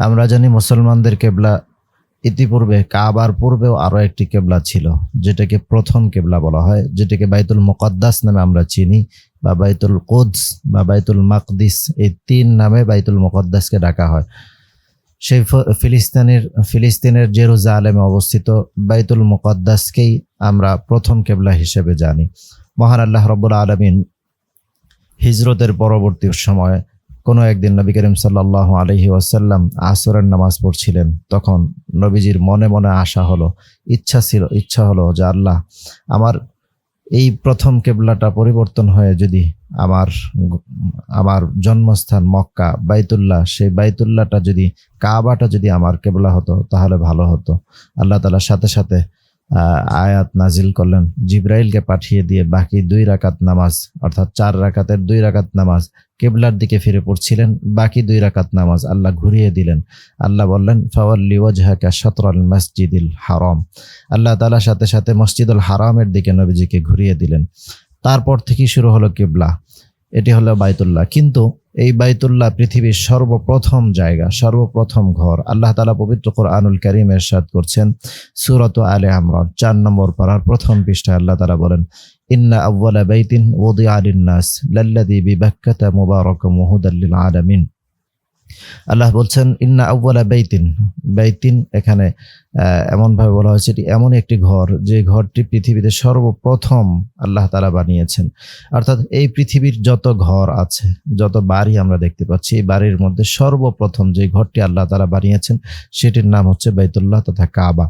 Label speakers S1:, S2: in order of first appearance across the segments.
S1: আমরা জানি মুসলমানদের কেবলা ইতিপূর্বে কাবার পূর্বেও আরো একটি কেবলা ছিল, যেটাকে প্রথম কেবলা বলা হয়, যেটাকে বাইতুল মুকদ্দাস নামে আমরা চিনি, বা বাইতুল কুদস বা বাইতুল মাকদিস, এই তিন নামে বাইতুল মুকদ্দাসকে ডাকা হয়। সেই ফিলিস্তিনের জেরুজালেমে অবস্থিত বাইতুল মুকদ্দাসকেই আমরা প্রথম কেবলা হিসেবে জানি। মহান আল্লাহ রব্বুল আলামিন হিজরতের পরবর্তী সময়ে কোনো একদিন নবী করিম সাল্লাল্লাহু আলাইহি ওয়াসাল্লাম আসরের নামাজ পড়ছিলেন। তখন নবীজির মনে মনে ইচ্ছা হলো যে আল্লাহ, আমার এই প্রথম কেবলাটা পরিবর্তন হয়ে যদি আমার জন্মস্থান মক্কা বাইতুল্লাহ, সেই বাইতুল্লাহটা যদি, কাবাটা যদি আমার কেবলা হতো তাহলে ভালো হতো। আল্লাহ তাআলা সাথে সাথে আয়াত নাজিল করলেন, জিব্রাইলকে পাঠিয়ে দিয়ে বাকি 2 রাকাত নামাজ, অর্থাৎ 4 রাকাতের 2 রাকাত নামাজ কেবলার দিকে ফিরে পড়ছিলেন, বাকি 2 রাকাত নামাজ আল্লাহ ঘুরিয়ে দিলেন। আল্লাহ বললেন, ফাওয়াল্লি ওয়াজহাকা শাতরাল মাসজিদিল হারাম। আল্লাহ তাআলা সাথে সাথে মসজিদুল হারামের দিকে নবীজিকে ঘুরিয়ে দিলেন। তারপর থেকেই শুরু হলো কিবলা, এটি হলো বাইতুল্লাহ। কিন্তু এই বাইতুল্লাহ পৃথিবীর সর্বপ্রথম জায়গা, সর্বপ্রথম ঘর। আল্লাহ তাআলা পবিত্র কোরআনুল কারীম ইরশাদ করছেন সূরাত আলে ইমরান 4 নম্বর পারার প্রথম পৃষ্ঠায় আল্লাহ তাআলা বলেন, ইন্না আউওয়ালা বাইতিন ওয়ুদিআ লিন-নাস লাল্লাযী বিবাক্কাতা মুবারাকাম ওয়া হুদাল লিল আলামিন। আল্লাহ বলছেন ইন্না আউওয়ালা বাইতিন এখানে এমন ভাবে বলা হয়েছে, এটি এমন একটি ঘর যে ঘরটি পৃথিবীতে সর্বপ্রথম আল্লাহ তাআলা বানিয়েছেন। অর্থাৎ এই পৃথিবীর যত ঘর আছে, যত বাড়ি আমরা দেখতে পাচ্ছি, এই বাড়ির মধ্যে সর্বপ্রথম যে ঘরটি আল্লাহ তাআলা বানিয়েছেন সেটির নাম হচ্ছে বাইতুল্লাহ তথা কাবা।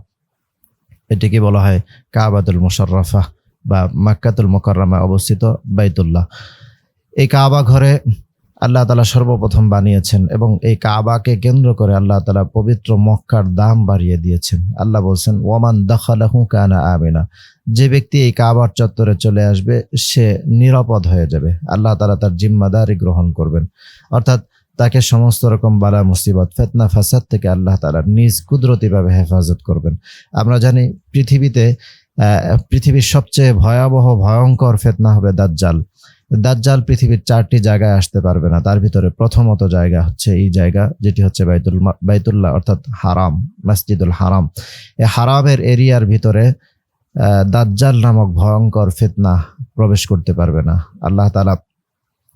S1: এটিকে বলা হয় কাবাতুল মুশাররাফা বা মক্কাতুল মুকাররমায় অবস্থিত বাইতুল্লাহ। এই কাবা ঘরে আল্লাহ তাআলা সর্বপ্রথম বানিয়েছেন এবং এই কাবাকে কেন্দ্র করে আল্লাহ তাআলা পবিত্র মক্কার দাম বাড়িয়ে দিয়েছেন। আল্লাহ বলছেন, ওয়ামান দাখালাহু কানা আমিনা। যে ব্যক্তি এই কাবার চত্বরে চলে আসবে সে নিরাপদ হয়ে যাবে। আল্লাহ তাআলা তার জিম্মাদারি গ্রহণ করবেন, অর্থাৎ তাকে সমস্ত রকম বালা মুসিবত, ফিতনা ফাসাদ থেকে আল্লাহ তাআলা নিজ কুদরতিভাবে হেফাজত করবেন। আমরা জানি পৃথিবীর সবচেয়ে ভয়ঙ্কর ফিতনা হবে দাজ্জাল। দাজ্জাল পৃথিবীর 4টি জায়গায় আসতে পারবে না। তার ভিতরে প্রথমত জায়গা হচ্ছে এই জায়গা, যেটি হচ্ছে বাইতুল্লাহ অর্থাৎ হারাম, মসজিদুল হারাম। এই হারামের এরিয়ার ভিতরে দাজ্জাল নামক ভয়ঙ্কর ফিতনা প্রবেশ করতে পারবে না। আল্লাহ তাআলা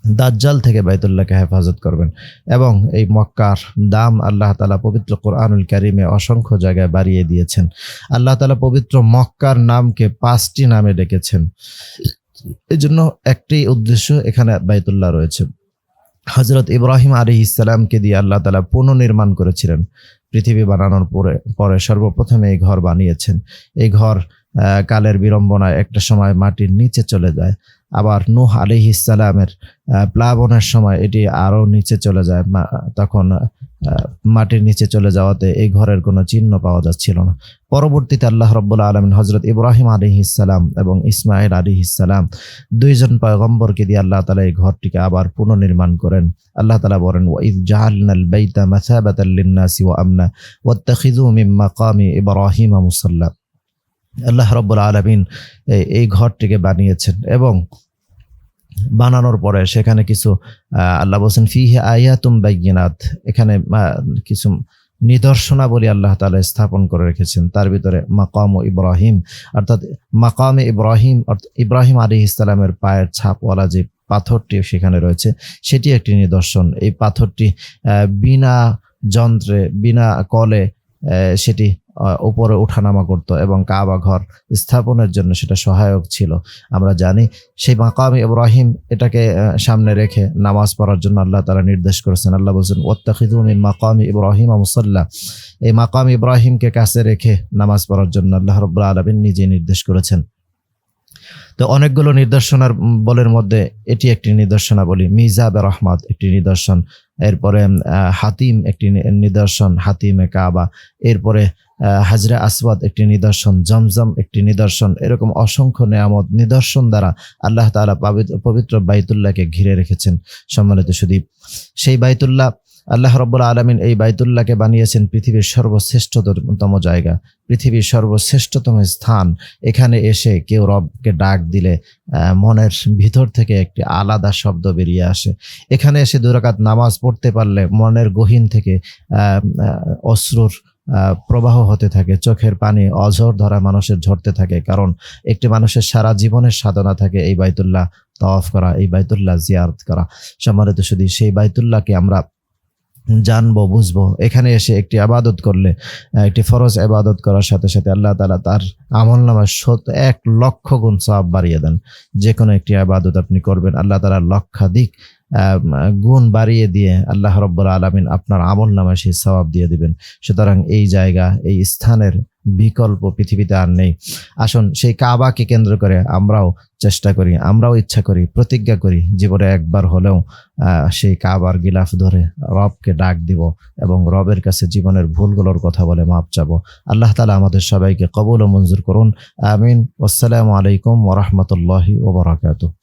S1: দাজ্জাল থেকে বাইতুল্লাহকে হেফাজত করবেন এবং এই মক্কার দাম আল্লাহ তাআলা পবিত্র কোরআনুল কারীমে অসংখ্য জায়গায় বাড়িয়ে দিয়েছেন। আল্লাহ তাআলা পবিত্র মক্কার নামকে 5টি নামে ডেকেছেন। এই জন্য একটি উদ্দেশ্য এখানে বাইতুল্লাহ রয়েছে। হযরত ইব্রাহিম আলাইহিস সালামকে দিয়ে আল্লাহ তাআলা পুনর্নির্মাণ করেছিলেন। পৃথিবী বানানোর পরে সর্বপ্রথম এই ঘর বানিয়েছেন। এই ঘর কালের বিড়ম্বনায় একটা সময় মাটির নিচে চলে যায়। আবার নূহ আলাইহিস সালামের প্লাবনের সময় এটি আরো নিচে চলে যায়। তখন মাটির নিচে চলে যাওয়াতে এই ঘরের কোনো চিহ্ন পাওয়া যাচ্ছিল না। পরবর্তীতে আল্লাহ রাব্বুল আলামিন হযরত ইব্রাহিম আলাইহিস সালাম এবং ইসমাঈল আলাইহিস সালাম 2 জন পয়গম্বরকে দিয়ে আল্লাহ তাআলা এই ঘরটিকে আবার পুনর্নির্মাণ করেন। আল্লাহ তাআলা বলেন, ওয়া ইয জাআলনাল বাইতা মাসাবাতাল লিন-নাসি ওয়া আমনা ওয়াত্তাখিযু মিন মাকামি ইব্রাহিমা মুসাল্লা। আল্লাহ রাব্বুল আলামিন এই ঘরটিকে বানিয়েছেন এবং বানানোর পরে সেখানে কিছু আল্লাহ বলেন ফিহি আয়াতুম বাইয়িনাত, এখানে কিছু নিদর্শনাবলী আল্লাহ তাআলা স্থাপন করে রেখেছেন। তার ভিতরে মাকাম ইব্রাহিম, অর্থাৎ মাকামে ইব্রাহিম আলাইহিস সালামের পায়ের ছাপওয়ালা যে পাথরটি সেখানে রয়েছে সেটি একটি নিদর্শন। এই পাথরটি বিনা যন্ত্রে, বিনা কলে সেটি উপরে ওঠানামা করত এবং কাবা ঘর স্থাপনের জন্য সেটা সহায়ক ছিল। আমরা জানি সেই মাকামে ইব্রাহিম এটাকে সামনে রেখে নামাজ পড়ার জন্য আল্লাহ তাআলা নির্দেশ করেছেন। আল্লাহ বলেন, ওয়াত্তাখিযু মিন মাকামি ইব্রাহিমা মুসাল্লা। এই মাকাম ইব্রাহিমকে কাছে রেখে নামাজ পড়ার জন্য আল্লাহ রাব্বুল আলামিন নিজে নির্দেশ করেছেন। তো অনেকগুলো নিদর্শনার বলের মধ্যে এটি একটি নিদর্শনাবলী। মিজাবে রহমত একটি নিদর্শন, এরপরে হাতিম একটি নিদর্শন, হাতিমে কাবা, এরপরে হাজরে আসওয়াদ একটি নিদর্শন, জমজম একটি নিদর্শন। এরকম অসংখ্য নেয়ামত নিদর্শন দ্বারা আল্লাহ তাআলা পবিত্র বাইতুল্লাহকে ঘিরে রেখেছেন। সম্মানিত সুধী, সেই বাইতুল্লাহ আল্লাহ রাব্বুল আলামিন এই বাইতুল্লাহকে বানিয়েছেন পৃথিবীর সর্বশ্রেষ্ঠতম জায়গা, পৃথিবীর সর্বশ্রেষ্ঠতম স্থান। এখানে এসে কেউ রবকে ডাক দিলে মনের ভিতর থেকে একটি আলাদা শব্দ বেরিয়ে আসে। এখানে এসে 2 রাকাত নামাজ পড়তে পারলে মনের গহীন থেকে অশ্রুর প্রবাহ হতে থাকে, চোখের পানি অঝর ধরা মানুষের ঝরতে থাকে। কারণ একটি মানুষের সারা জীবনের সাধনা থাকে এই বাইতুল্লাহ তাওয়াফ করা, এই বাইতুল্লাহ জিয়ারত করা। সম্মানিত শুধু সেই বাইতুল্লাহকে আমরা জানবো, বুঝবো। এখানে এসে একটি আবাদত করলে, একটি ফরজ আবাদত করার সাথে সাথে আল্লাহ তাআলা তার আমলনামায় 1,00,000 গুণ সওয়াব বাড়িয়ে দেন। যে কোনো একটি আবাদত আপনি করবেন, আল্লাহ তাআলা লক্ষাধিক গুণ বাড়িয়ে দিয়ে আল্লাহ রাব্বুল আলামিন আপনার আমলনামায় সেই সওয়াব দিয়ে দিবেন। সুতরাং এই জায়গা, এই স্থানের বিকল্প পৃথিবীতে আর নেই। আসুন সেই কাবাকে কেন্দ্র করে আমরাও চেষ্টা করি, আমরাও ইচ্ছা করি, প্রতিজ্ঞা করি জীবনে একবার হলেও সেই কাবার গিলাফ ধরে রবকে ডাক দিব এবং রবের কাছে জীবনের ভুলগুলোর কথা বলে মাপ চাবো। আল্লাহ তাআলা আমাদের সবাইকে কবুল ও মঞ্জুর করুন। আমিন। আসসালামু আলাইকুম ওয়া রাহমাতুল্লাহি ওয়া বারাকাতুহু।